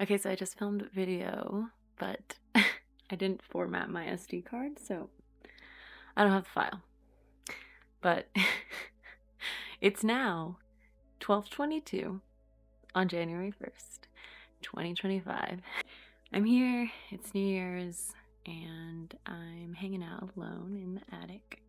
Okay, so I just filmed a video, but I didn't format my SD card, so I don't have the file. But it's now 12:22 on January 1st, 2025. I'm here, it's New Year's, and I'm hanging out alone in the attic.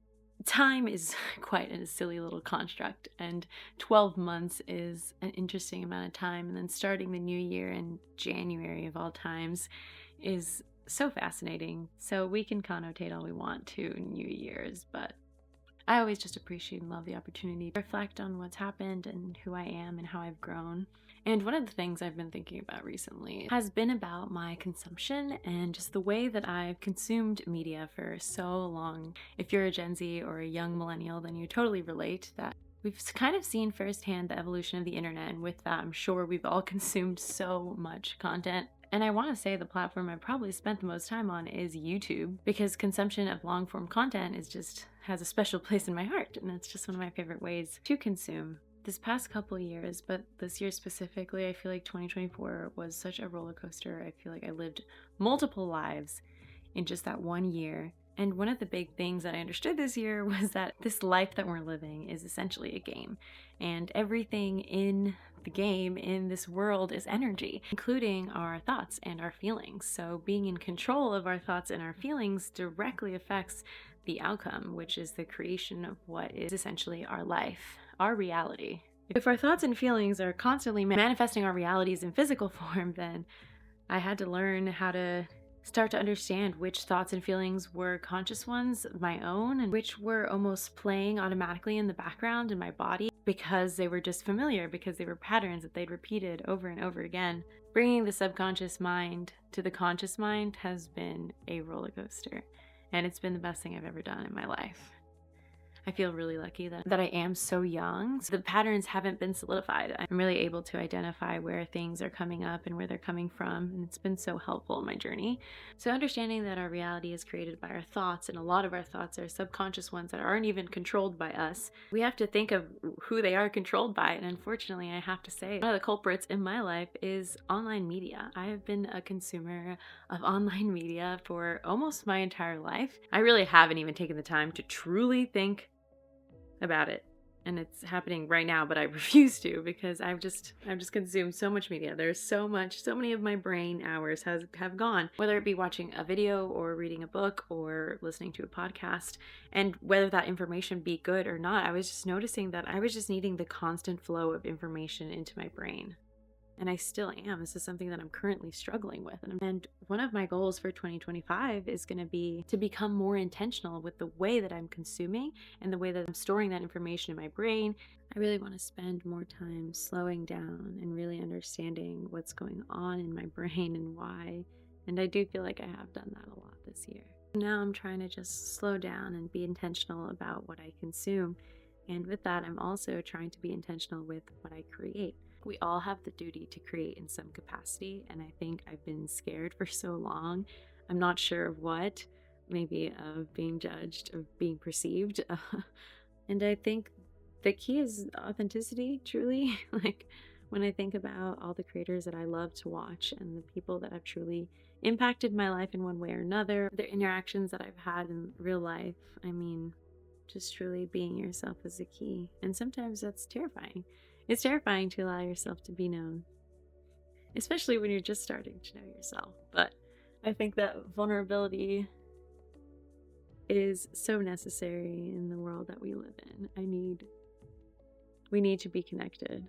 Time is quite a silly little construct, and 12 months is an interesting amount of time, and then starting the new year in January of all times is so fascinating. So we can connotate all we want to New Year's, but I always just appreciate and love the opportunity to reflect on what's happened and who I am and how I've grown. And one of the things I've been thinking about recently has been about my consumption and just the way that I've consumed media for so long. If you're a Gen Z or a young millennial, then you totally relate that we've kind of seen firsthand the evolution of the internet, and with that, I'm sure we've all consumed so much content. And I want to say the platform I've probably spent the most time on is YouTube, because consumption of long form content has a special place in my heart, and it's just one of my favorite ways to consume. This past couple years, but this year specifically, I feel like 2024 was such a roller coaster. I feel like I lived multiple lives in just that one year. And one of the big things that I understood this year was that this life that we're living is essentially a game. And everything in the game, in this world, is energy, including our thoughts and our feelings. So being in control of our thoughts and our feelings directly affects the outcome, which is the creation of what is essentially our life, our reality. If our thoughts and feelings are constantly manifesting our realities in physical form, then I had to learn how to start to understand which thoughts and feelings were conscious ones of my own and which were almost playing automatically in the background in my body because they were just familiar, because they were patterns that they'd repeated over and over again. Bringing the subconscious mind to the conscious mind has been a roller coaster, and it's been the best thing I've ever done in my life. I feel really lucky that I am so young. So the patterns haven't been solidified. I'm really able to identify where things are coming up and where they're coming from, and it's been so helpful in my journey. So understanding that our reality is created by our thoughts, and a lot of our thoughts are subconscious ones that aren't even controlled by us. We have to think of who they are controlled by, and unfortunately, I have to say, one of the culprits in my life is online media. I have been a consumer of online media for almost my entire life. I really haven't even taken the time to truly think about it, and it's happening right now, but I refuse to, because I've just consumed so much media. There's so many of my brain hours have gone, whether it be watching a video or reading a book or listening to a podcast. And whether that information be good or not, I was just noticing that I was just needing the constant flow of information into my brain. And I still am. This is something that I'm currently struggling with. And one of my goals for 2025 is going to be to become more intentional with the way that I'm consuming and the way that I'm storing that information in my brain. I really want to spend more time slowing down and really understanding what's going on in my brain and why. And I do feel like I have done that a lot this year. Now I'm trying to just slow down and be intentional about what I consume. And with that, I'm also trying to be intentional with what I create. We all have the duty to create in some capacity, and I think I've been scared for so long. I'm not sure of what, maybe of being judged, of being perceived. And I think the key is authenticity, truly. Like, when I think about all the creators that I love to watch and the people that have truly impacted my life in one way or another, the interactions that I've had in real life, I mean, just truly being yourself is the key. And sometimes that's terrifying. It's terrifying to allow yourself to be known, especially when you're just starting to know yourself. But I think that vulnerability is so necessary in the world that we live in. We need to be connected.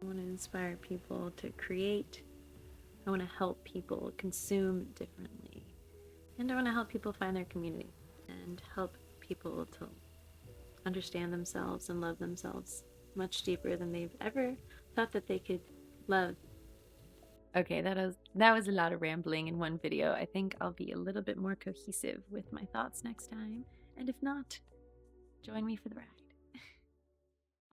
I want to inspire people to create. I want to help people consume differently. And I want to help people find their community and help people to understand themselves and love themselves much deeper than they've ever thought that they could love. Okay, that was a lot of rambling in one video. I think I'll be a little bit more cohesive with my thoughts next time. And if not, join me for the ride.